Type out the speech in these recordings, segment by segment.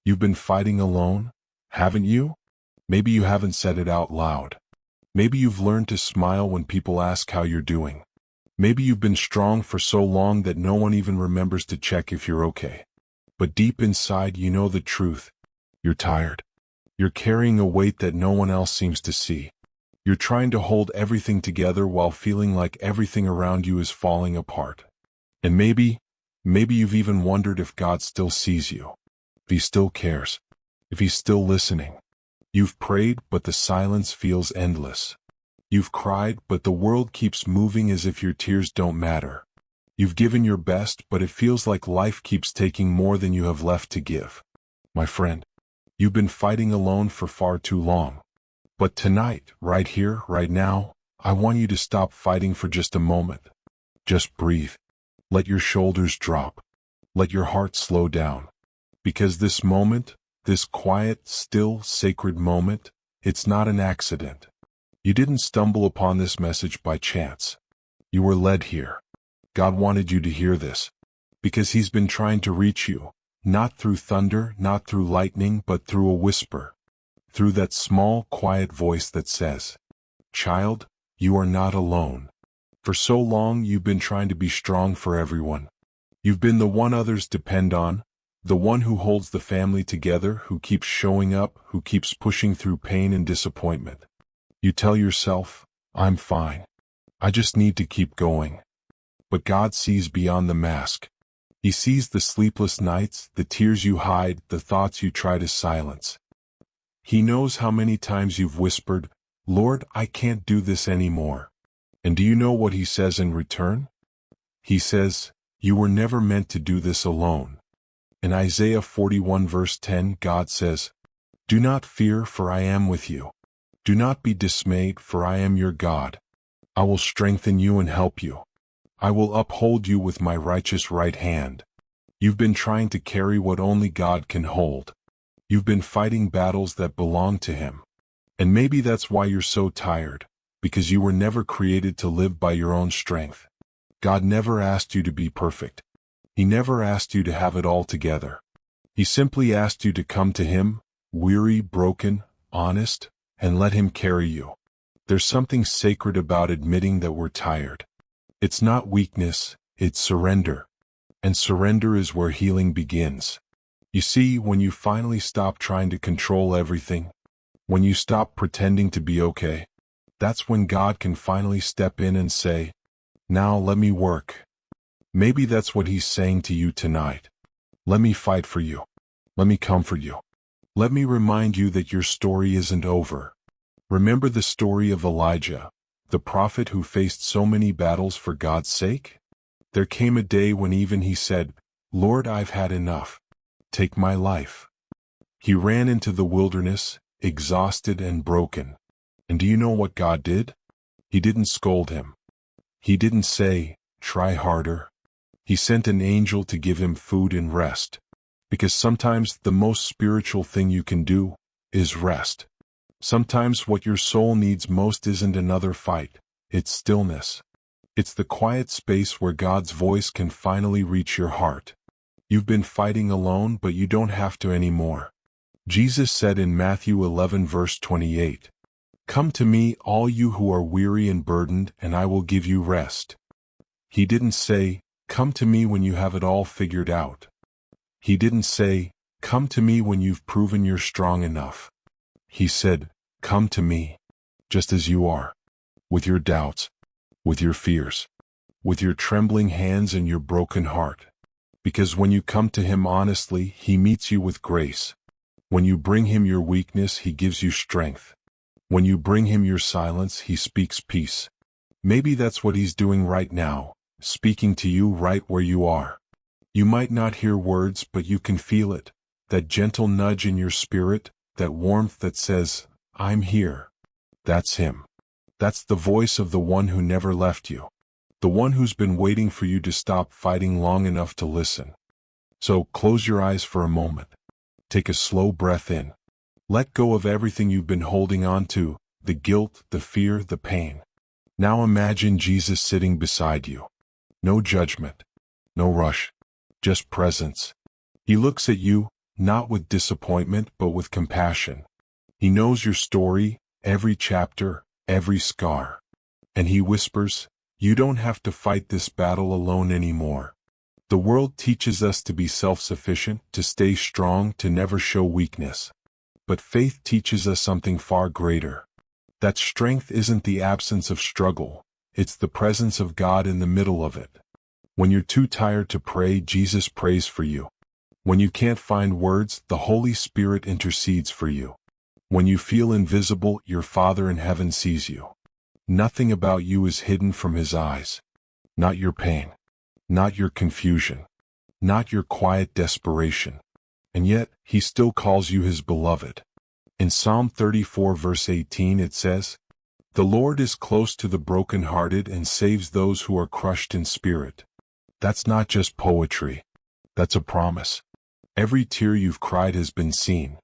You've been fighting alone, haven't you? Maybe you haven't said it out loud. Maybe you've learned to smile when people ask how you're doing. Maybe you've been strong for so long that no one even remembers to check if you're okay. But deep inside you know the truth. You're tired. You're carrying a weight that no one else seems to see. You're trying to hold everything together while feeling like everything around you is falling apart. And maybe you've even wondered if God still sees you, if He still cares, if He's still listening. You've prayed, but the silence feels endless. You've cried, but the world keeps moving as if your tears don't matter. You've given your best, but it feels like life keeps taking more than you have left to give. My friend, you've been fighting alone for far too long. But tonight, right here, right now, I want you to stop fighting for just a moment. Just breathe. Let your shoulders drop. Let your heart slow down. Because this moment, this quiet, still, sacred moment, it's not an accident. You didn't stumble upon this message by chance. You were led here. God wanted you to hear this. Because He's been trying to reach you, not through thunder, not through lightning, but through a whisper. Through that small, quiet voice that says, "Child, you are not alone." For so long you've been trying to be strong for everyone. You've been the one others depend on, the one who holds the family together, who keeps showing up, who keeps pushing through pain and disappointment. You tell yourself, "I'm fine. I just need to keep going." But God sees beyond the mask. He sees the sleepless nights, the tears you hide, the thoughts you try to silence. He knows how many times you've whispered, "Lord, I can't do this anymore." And do you know what He says in return? He says, "You were never meant to do this alone." In Isaiah 41 verse 10, God says, "Do not fear, for I am with you. Do not be dismayed, for I am your God. I will strengthen you and help you. I will uphold you with my righteous right hand." You've been trying to carry what only God can hold. You've been fighting battles that belong to Him. And maybe that's why you're so tired, because you were never created to live by your own strength. God never asked you to be perfect. He never asked you to have it all together. He simply asked you to come to Him, weary, broken, honest, and let Him carry you. There's something sacred about admitting that we're tired. It's not weakness, it's surrender. And surrender is where healing begins. You see, when you finally stop trying to control everything, when you stop pretending to be okay, that's when God can finally step in and say, "Now let me work." Maybe that's what He's saying to you tonight. Let me fight for you. Let me comfort you. Let me remind you that your story isn't over. Remember the story of Elijah, the prophet who faced so many battles for God's sake? There came a day when even he said, "Lord, I've had enough. Take my life." He ran into the wilderness, exhausted and broken. And do you know what God did? He didn't scold him. He didn't say, "Try harder." He sent an angel to give him food and rest. Because sometimes the most spiritual thing you can do is rest. Sometimes what your soul needs most isn't another fight, it's stillness. It's the quiet space where God's voice can finally reach your heart. You've been fighting alone, but you don't have to anymore. Jesus said in Matthew 11 verse 28, "Come to me, all you who are weary and burdened, and I will give you rest." He didn't say, "Come to me when you have it all figured out." He didn't say, "Come to me when you've proven you're strong enough." He said, "Come to me, just as you are, with your doubts, with your fears, with your trembling hands and your broken heart. Because when you come to Him honestly, He meets you with grace. When you bring Him your weakness, He gives you strength. When you bring Him your silence, He speaks peace. Maybe that's what He's doing right now, speaking to you right where you are. You might not hear words, but you can feel it, that gentle nudge in your spirit, that warmth that says, "I'm here." That's Him. That's the voice of the one who never left you. The one who's been waiting for you to stop fighting long enough to listen. So close your eyes for a moment. Take a slow breath in. Let go of everything you've been holding on to, the guilt, the fear, the pain. Now imagine Jesus sitting beside you. No judgment, no rush, just presence. He looks at you, not with disappointment but with compassion. He knows your story, every chapter, every scar. And he whispers, "You don't have to fight this battle alone anymore." The world teaches us to be self-sufficient, to stay strong, to never show weakness. But faith teaches us something far greater. That strength isn't the absence of struggle, it's the presence of God in the middle of it. When you're too tired to pray, Jesus prays for you. When you can't find words, the Holy Spirit intercedes for you. When you feel invisible, your Father in heaven sees you. Nothing about you is hidden from His eyes. Not your pain. Not your confusion. Not your quiet desperation. And yet, He still calls you His beloved. In Psalm 34 verse 18 it says, "The Lord is close to the brokenhearted and saves those who are crushed in spirit." That's not just poetry. That's a promise. Every tear you've cried has been seen.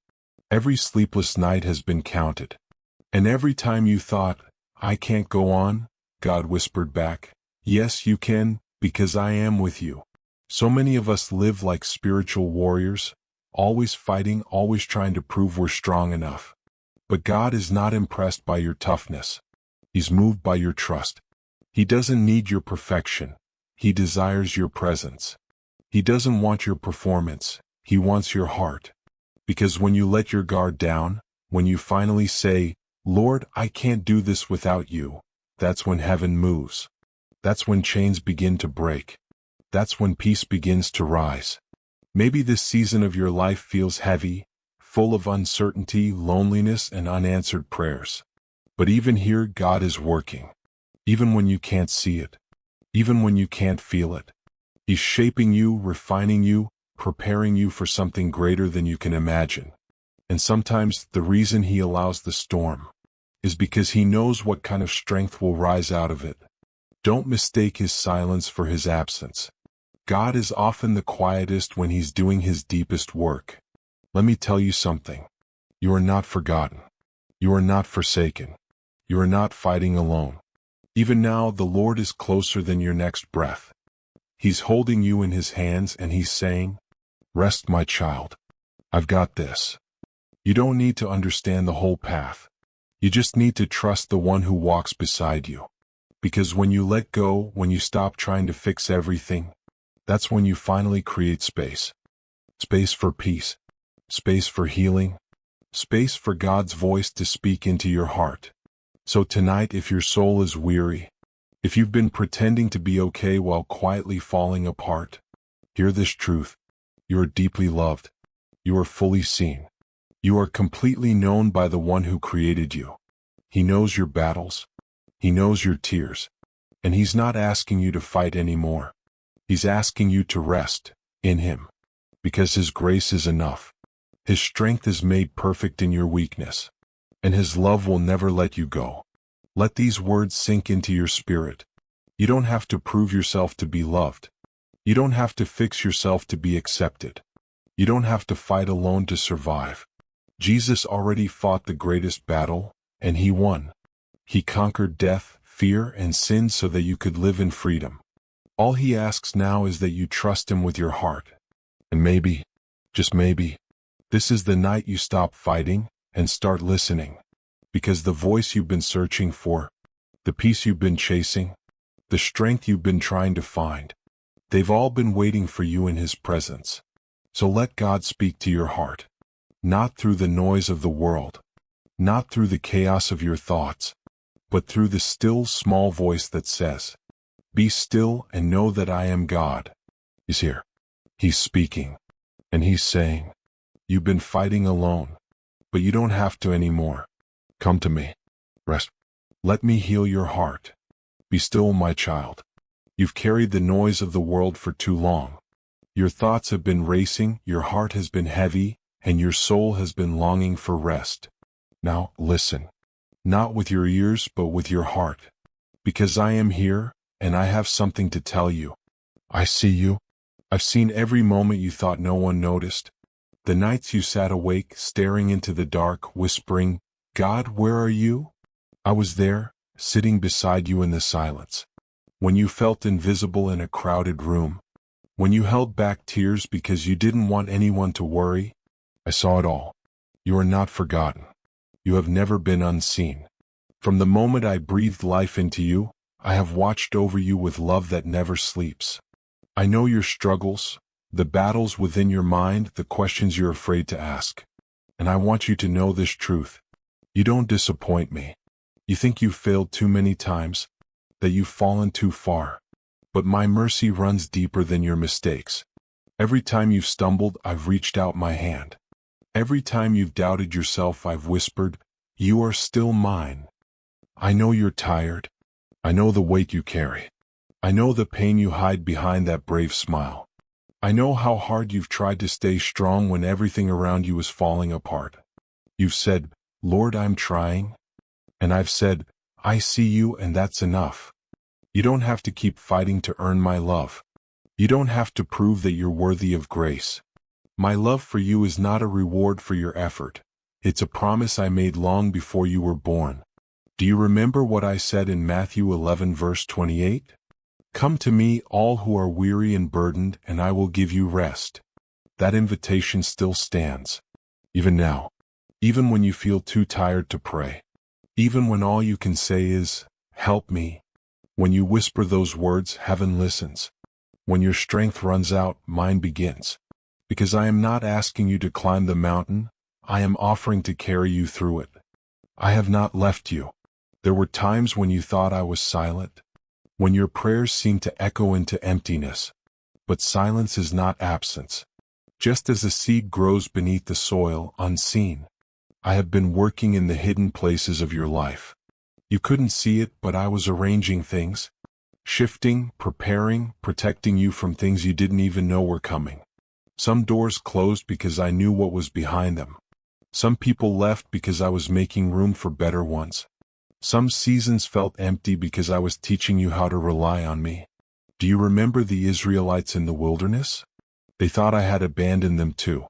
Every sleepless night has been counted. And every time you thought, "I can't go on," God whispered back, "Yes, you can, because I am with you." So many of us live like spiritual warriors, always fighting, always trying to prove we're strong enough. But God is not impressed by your toughness. He's moved by your trust. He doesn't need your perfection. He desires your presence. He doesn't want your performance. He wants your heart. Because when you let your guard down, when you finally say, "Lord, I can't do this without you," that's when heaven moves. That's when chains begin to break. That's when peace begins to rise. Maybe this season of your life feels heavy, full of uncertainty, loneliness, and unanswered prayers. But even here, God is working. Even when you can't see it. Even when you can't feel it. He's shaping you, refining you, preparing you for something greater than you can imagine. And sometimes the reason He allows the storm is because He knows what kind of strength will rise out of it. Don't mistake His silence for His absence. God is often the quietest when He's doing His deepest work. Let me tell you something. You are not forgotten. You are not forsaken. You are not fighting alone. Even now, the Lord is closer than your next breath. He's holding you in His hands and He's saying, "Rest, my child. I've got this." You don't need to understand the whole path. You just need to trust the one who walks beside you. Because when you let go, when you stop trying to fix everything, that's when you finally create space. Space for peace. Space for healing. Space for God's voice to speak into your heart. So tonight, if your soul is weary, if you've been pretending to be okay while quietly falling apart, hear this truth. You are deeply loved. You are fully seen. You are completely known by the one who created you. He knows your battles. He knows your tears. And He's not asking you to fight anymore. He's asking you to rest in Him. Because His grace is enough. His strength is made perfect in your weakness. And His love will never let you go. Let these words sink into your spirit. You don't have to prove yourself to be loved. You don't have to fix yourself to be accepted. You don't have to fight alone to survive. Jesus already fought the greatest battle, and He won. He conquered death, fear, and sin so that you could live in freedom. All He asks now is that you trust Him with your heart. And maybe, just maybe, this is the night you stop fighting and start listening. Because the voice you've been searching for, the peace you've been chasing, the strength you've been trying to find, they've all been waiting for you in His presence. So let God speak to your heart. Not through the noise of the world, not through the chaos of your thoughts, but through the still small voice that says, "Be still and know that I am God." He's here. He's speaking. And He's saying, "You've been fighting alone, but you don't have to anymore. Come to me. Rest. Let me heal your heart. Be still, my child. You've carried the noise of the world for too long. Your thoughts have been racing, your heart has been heavy, and your soul has been longing for rest. Now, listen. Not with your ears, but with your heart. Because I am here, and I have something to tell you. I see you. I've seen every moment you thought no one noticed. The nights you sat awake, staring into the dark, whispering, "God, where are you?" I was there, sitting beside you in the silence. When you felt invisible in a crowded room. When you held back tears because you didn't want anyone to worry. I saw it all. You are not forgotten. You have never been unseen. From the moment I breathed life into you, I have watched over you with love that never sleeps. I know your struggles, the battles within your mind, the questions you're afraid to ask. And I want you to know this truth. You don't disappoint me. You think you've failed too many times, that you've fallen too far. But my mercy runs deeper than your mistakes. Every time you've stumbled, I've reached out my hand. Every time you've doubted yourself, I've whispered, "You are still mine." I know you're tired. I know the weight you carry. I know the pain you hide behind that brave smile. I know how hard you've tried to stay strong when everything around you is falling apart. You've said, "Lord, I'm trying." And I've said, "I see you, and that's enough." You don't have to keep fighting to earn my love. You don't have to prove that you're worthy of grace. My love for you is not a reward for your effort. It's a promise I made long before you were born. Do you remember what I said in Matthew 11 verse 28? Come to me, all who are weary and burdened, and I will give you rest. That invitation still stands. Even now. Even when you feel too tired to pray. Even when all you can say is, "Help me." When you whisper those words, heaven listens. When your strength runs out, mine begins. Because I am not asking you to climb the mountain, I am offering to carry you through it. I have not left you. There were times when you thought I was silent, when your prayers seemed to echo into emptiness. But silence is not absence. Just as a seed grows beneath the soil, unseen, I have been working in the hidden places of your life. You couldn't see it, but I was arranging things, shifting, preparing, protecting you from things you didn't even know were coming. Some doors closed because I knew what was behind them. Some people left because I was making room for better ones. Some seasons felt empty because I was teaching you how to rely on me. Do you remember the Israelites in the wilderness? They thought I had abandoned them too.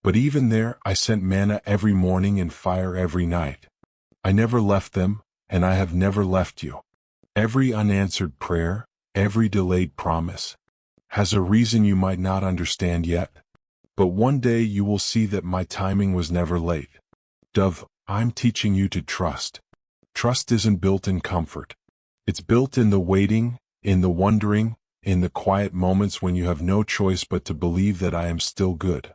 But even there, I sent manna every morning and fire every night. I never left them, and I have never left you. Every unanswered prayer, every delayed promise, has a reason you might not understand yet. But one day you will see that my timing was never late. Dove, I'm teaching you to trust. Trust isn't built in comfort. It's built in the waiting, in the wondering, in the quiet moments when you have no choice but to believe that I am still good.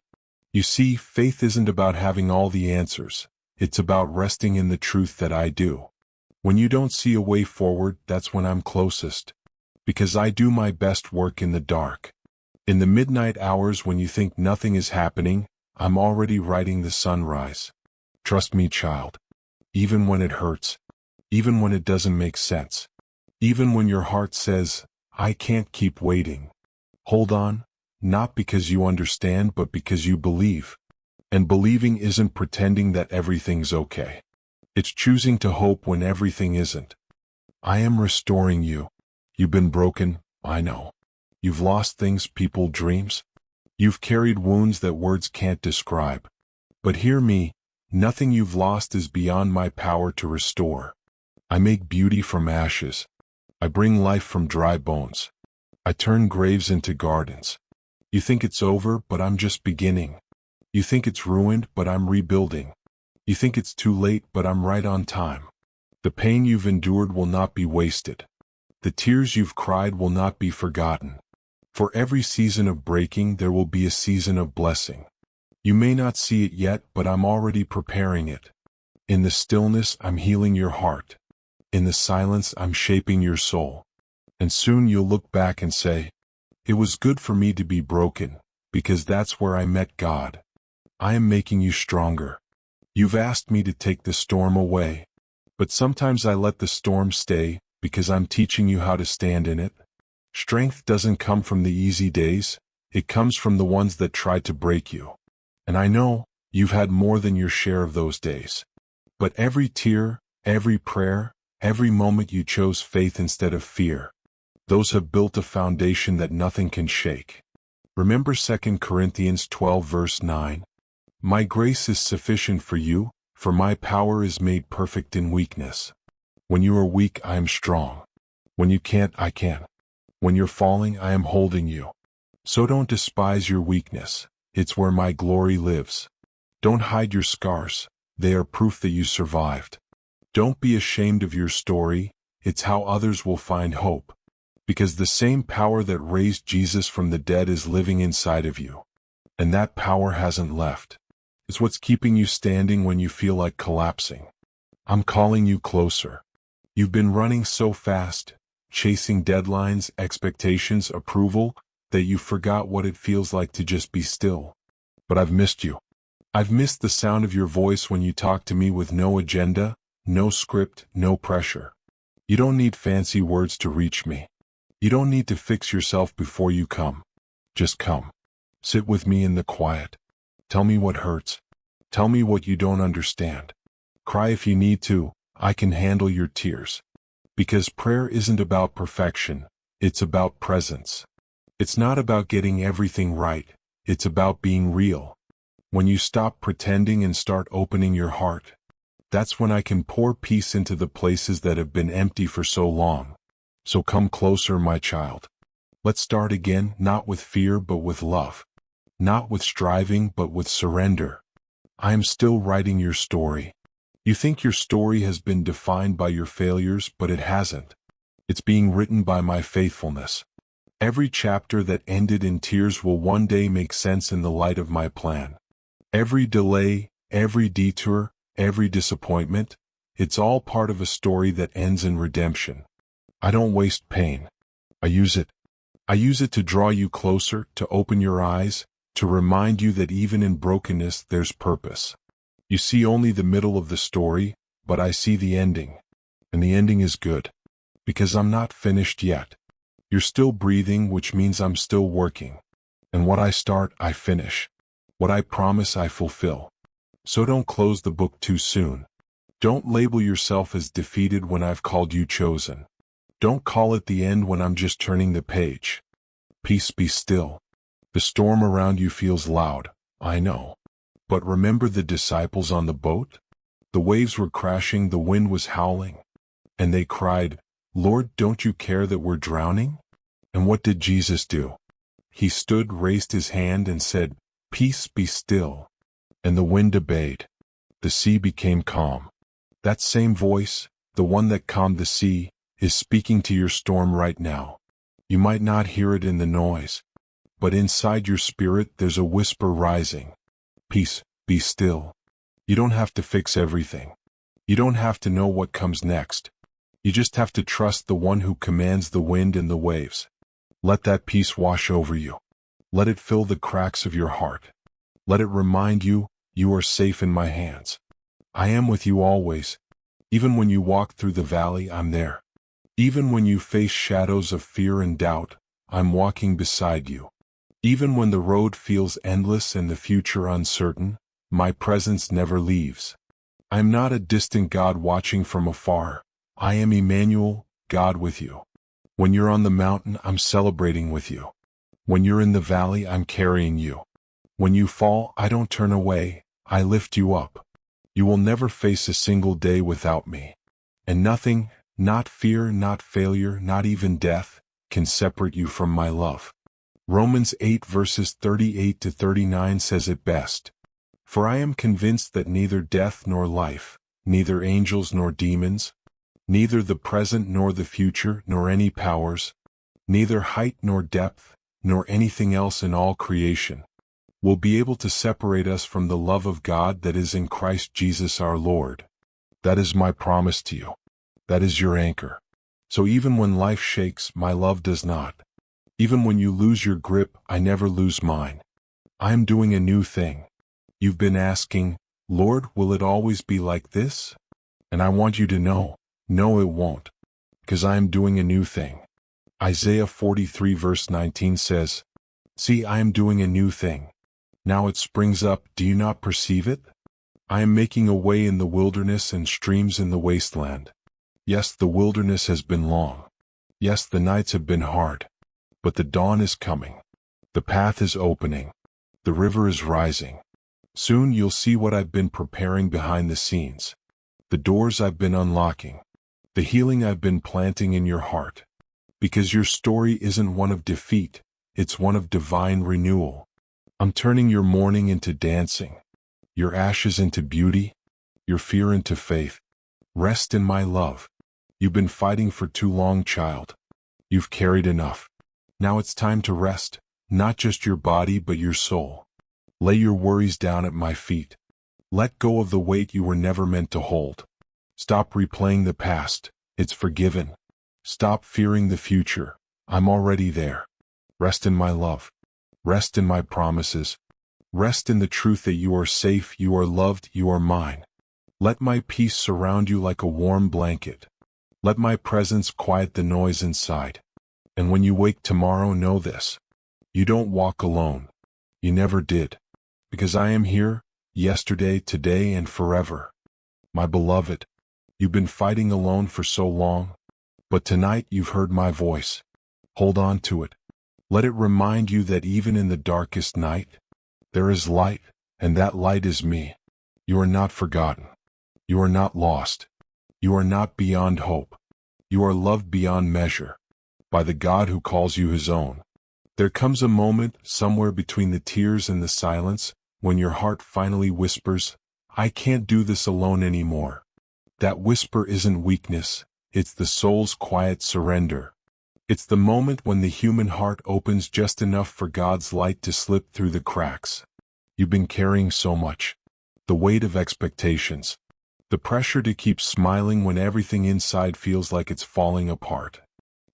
You see, faith isn't about having all the answers. It's about resting in the truth that I do. When you don't see a way forward, that's when I'm closest. Because I do my best work in the dark. In the midnight hours when you think nothing is happening, I'm already writing the sunrise. Trust me, child. Even when it hurts. Even when it doesn't make sense. Even when your heart says, "I can't keep waiting." Hold on, not because you understand, but because you believe. And believing isn't pretending that everything's okay. It's choosing to hope when everything isn't. I am restoring you. You've been broken, I know. You've lost things, people, dreams. You've carried wounds that words can't describe. But hear me, nothing you've lost is beyond my power to restore. I make beauty from ashes. I bring life from dry bones. I turn graves into gardens. You think it's over, but I'm just beginning. You think it's ruined, but I'm rebuilding. You think it's too late, but I'm right on time. The pain you've endured will not be wasted. The tears you've cried will not be forgotten. For every season of breaking, there will be a season of blessing. You may not see it yet, but I'm already preparing it. In the stillness, I'm healing your heart. In the silence, I'm shaping your soul. And soon you'll look back and say, "It was good for me to be broken, because that's where I met God." I am making you stronger. You've asked me to take the storm away. But sometimes I let the storm stay, because I'm teaching you how to stand in it. Strength doesn't come from the easy days, it comes from the ones that try to break you. And I know, you've had more than your share of those days. But every tear, every prayer, every moment you chose faith instead of fear, those have built a foundation that nothing can shake. Remember 2 Corinthians 12 verse 9? My grace is sufficient for you, for my power is made perfect in weakness. When you are weak, I am strong. When you can't, I can. When you're falling, I am holding you. So don't despise your weakness. It's where my glory lives. Don't hide your scars. They are proof that you survived. Don't be ashamed of your story. It's how others will find hope. Because the same power that raised Jesus from the dead is living inside of you. And that power hasn't left. It's what's keeping you standing when you feel like collapsing. I'm calling you closer. You've been running so fast, chasing deadlines, expectations, approval, that you forgot what it feels like to just be still. But I've missed you. I've missed the sound of your voice when you talk to me with no agenda, no script, no pressure. You don't need fancy words to reach me. You don't need to fix yourself before you come. Just come. Sit with me in the quiet. Tell me what hurts. Tell me what you don't understand. Cry if you need to. I can handle your tears. Because prayer isn't about perfection. It's about presence. It's not about getting everything right. It's about being real. When you stop pretending and start opening your heart, that's when I can pour peace into the places that have been empty for so long. So come closer, my child. Let's start again, not with fear but with love. Not with striving but with surrender. I am still writing your story. You think your story has been defined by your failures, but it hasn't. It's being written by my faithfulness. Every chapter that ended in tears will one day make sense in the light of my plan. Every delay, every detour, every disappointment, it's all part of a story that ends in redemption. I don't waste pain. I use it. I use it to draw you closer, to open your eyes, to remind you that even in brokenness there's purpose. You see only the middle of the story, but I see the ending. And the ending is good. Because I'm not finished yet. You're still breathing, which means I'm still working. And what I start, I finish. What I promise, I fulfill. So don't close the book too soon. Don't label yourself as defeated when I've called you chosen. Don't call it the end when I'm just turning the page. Peace, be still. The storm around you feels loud, I know. But remember the disciples on the boat? The waves were crashing, the wind was howling. And they cried, "Lord, don't you care that we're drowning?" And what did Jesus do? He stood, raised his hand and said, "Peace, be still." And the wind obeyed. The sea became calm. That same voice, the one that calmed the sea, is speaking to your storm right now. You might not hear it in the noise, but inside your spirit there's a whisper rising. Peace, be still. You don't have to fix everything. You don't have to know what comes next. You just have to trust the one who commands the wind and the waves. Let that peace wash over you. Let it fill the cracks of your heart. Let it remind you, you are safe in my hands. I am with you always. Even when you walk through the valley, I'm there. Even when you face shadows of fear and doubt, I'm walking beside you. Even when the road feels endless and the future uncertain, my presence never leaves. I am not a distant God watching from afar. I am Emmanuel, God with you. When you're on the mountain, I'm celebrating with you. When you're in the valley, I'm carrying you. When you fall, I don't turn away, I lift you up. You will never face a single day without me. And nothing, not fear, not failure, not even death, can separate you from my love. Romans 8 verses 38 to 39 says it best. For I am convinced that neither death nor life, neither angels nor demons, neither the present nor the future nor any powers, neither height nor depth, nor anything else in all creation, will be able to separate us from the love of God that is in Christ Jesus our Lord. That is my promise to you. That is your anchor. So even when life shakes, my love does not. Even when you lose your grip, I never lose mine. I am doing a new thing. You've been asking, Lord, will it always be like this? And I want you to know, no it won't. Because I am doing a new thing. Isaiah 43 verse 19 says, See, I am doing a new thing. Now it springs up, do you not perceive it? I am making a way in the wilderness and streams in the wasteland. Yes, the wilderness has been long. Yes, the nights have been hard. But the dawn is coming. The path is opening. The river is rising. Soon you'll see what I've been preparing behind the scenes. The doors I've been unlocking. The healing I've been planting in your heart. Because your story isn't one of defeat, it's one of divine renewal. I'm turning your mourning into dancing. your ashes into beauty, your fear into faith. Rest in my love. You've been fighting for too long, child. You've carried enough. Now it's time to rest, not just your body but your soul. Lay your worries down at my feet. Let go of the weight you were never meant to hold. Stop replaying the past, it's forgiven. Stop fearing the future, I'm already there. Rest in my love. Rest in my promises. Rest in the truth that you are safe, you are loved, you are mine. Let my peace surround you like a warm blanket. Let my presence quiet the noise inside. And when you wake tomorrow, know this. You don't walk alone. You never did. Because I am here, yesterday, today, and forever. My beloved, you've been fighting alone for so long, but tonight you've heard my voice. Hold on to it. Let it remind you that even in the darkest night, there is light, and that light is me. You are not forgotten. You are not lost. You are not beyond hope. You are loved beyond measure, by the God who calls you his own. There comes a moment, somewhere between the tears and the silence, when your heart finally whispers, I can't do this alone anymore. That whisper isn't weakness, it's the soul's quiet surrender. It's the moment when the human heart opens just enough for God's light to slip through the cracks. You've been carrying so much. The weight of expectations. The pressure to keep smiling when everything inside feels like it's falling apart.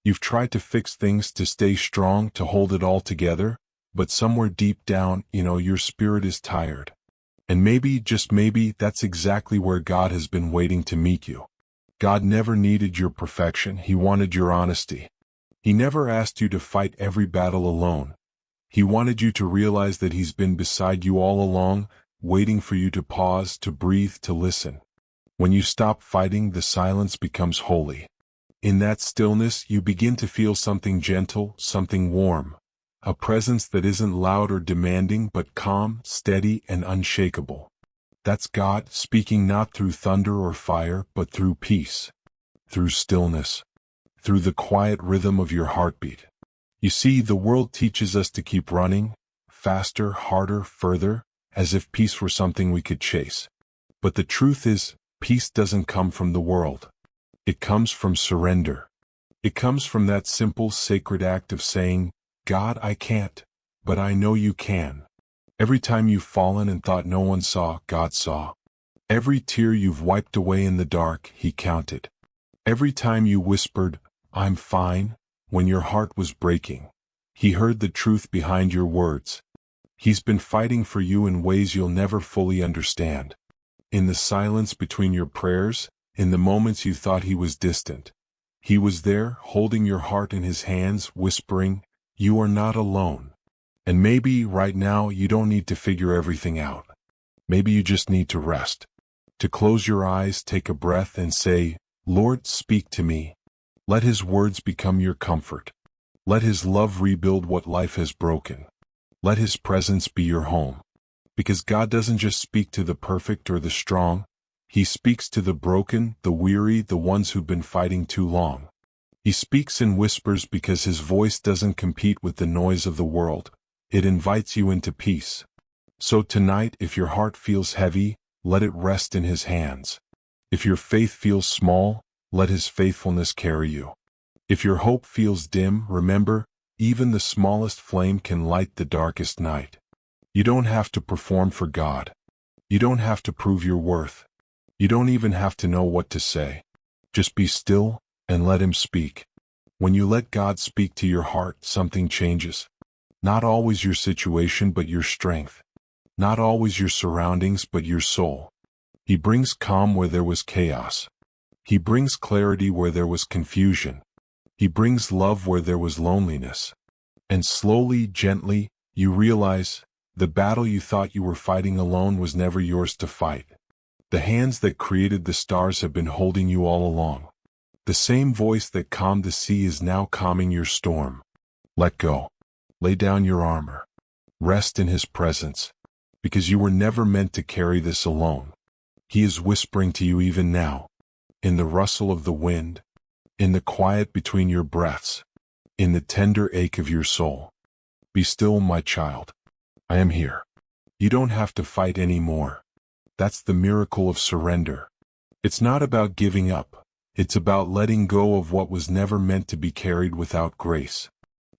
You've tried to fix things, to stay strong, to hold it all together, but somewhere deep down, your spirit is tired. And maybe, just maybe, that's exactly where God has been waiting to meet you. God never needed your perfection, he wanted your honesty. He never asked you to fight every battle alone. He wanted you to realize that he's been beside you all along, waiting for you to pause, to breathe, to listen. When you stop fighting, the silence becomes holy. In that stillness, you begin to feel something gentle, something warm. A presence that isn't loud or demanding, but calm, steady, and unshakable. That's God speaking, not through thunder or fire, but through peace. Through stillness. Through the quiet rhythm of your heartbeat. You see, the world teaches us to keep running, faster, harder, further, as if peace were something we could chase. But the truth is, peace doesn't come from the world. It comes from surrender. It comes from that simple, sacred act of saying, God, I can't, but I know you can. Every time you've fallen and thought no one saw, God saw. Every tear you've wiped away in the dark, he counted. Every time you whispered, I'm fine, when your heart was breaking, he heard the truth behind your words. He's been fighting for you in ways you'll never fully understand. In the silence between your prayers, in the moments you thought he was distant. He was there, holding your heart in his hands, whispering, you are not alone. And maybe, right now, you don't need to figure everything out. Maybe you just need to rest. To close your eyes, take a breath, and say, Lord, speak to me. Let his words become your comfort. Let his love rebuild what life has broken. Let his presence be your home. Because God doesn't just speak to the perfect or the strong. He speaks to the broken, the weary, the ones who've been fighting too long. He speaks in whispers because his voice doesn't compete with the noise of the world. It invites you into peace. So tonight, if your heart feels heavy, let it rest in his hands. If your faith feels small, let his faithfulness carry you. If your hope feels dim, remember, even the smallest flame can light the darkest night. You don't have to perform for God. You don't have to prove your worth. You don't even have to know what to say. Just be still and let him speak. When you let God speak to your heart, something changes. Not always your situation, but your strength. Not always your surroundings, but your soul. He brings calm where there was chaos. He brings clarity where there was confusion. He brings love where there was loneliness. And slowly, gently, you realize, the battle you thought you were fighting alone was never yours to fight. The hands that created the stars have been holding you all along. The same voice that calmed the sea is now calming your storm. Let go. Lay down your armor. Rest in his presence. Because you were never meant to carry this alone. He is whispering to you even now. In the rustle of the wind. In the quiet between your breaths. In the tender ache of your soul. Be still, my child. I am here. You don't have to fight anymore. That's the miracle of surrender. It's not about giving up. It's about letting go of what was never meant to be carried without grace.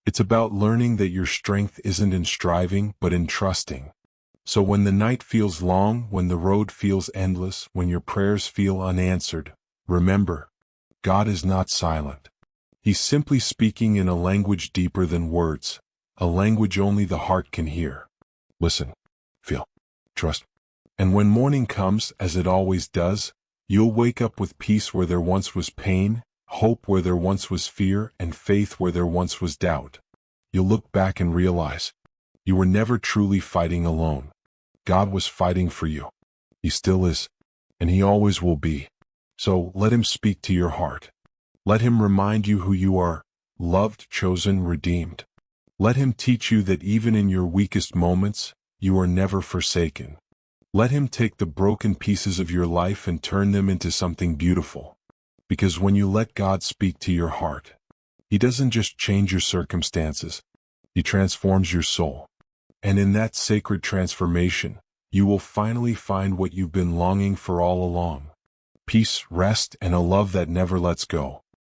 It's about learning that your strength isn't in striving, but in trusting. So when the night feels long, when the road feels endless, when your prayers feel unanswered, remember, God is not silent. He's simply speaking in a language deeper than words, a language only the heart can hear. Listen, feel, trust. And when morning comes, as it always does, you'll wake up with peace where there once was pain, hope where there once was fear, and faith where there once was doubt. You'll look back and realize you were never truly fighting alone. God was fighting for you. He still is, and He always will be. So let Him speak to your heart. Let Him remind you who you are, loved, chosen, redeemed. Let Him teach you that even in your weakest moments, you are never forsaken. Let Him take the broken pieces of your life and turn them into something beautiful. Because when you let God speak to your heart, He doesn't just change your circumstances, He transforms your soul. And in that sacred transformation, you will finally find what you've been longing for all along. Peace, rest, and a love that never lets go.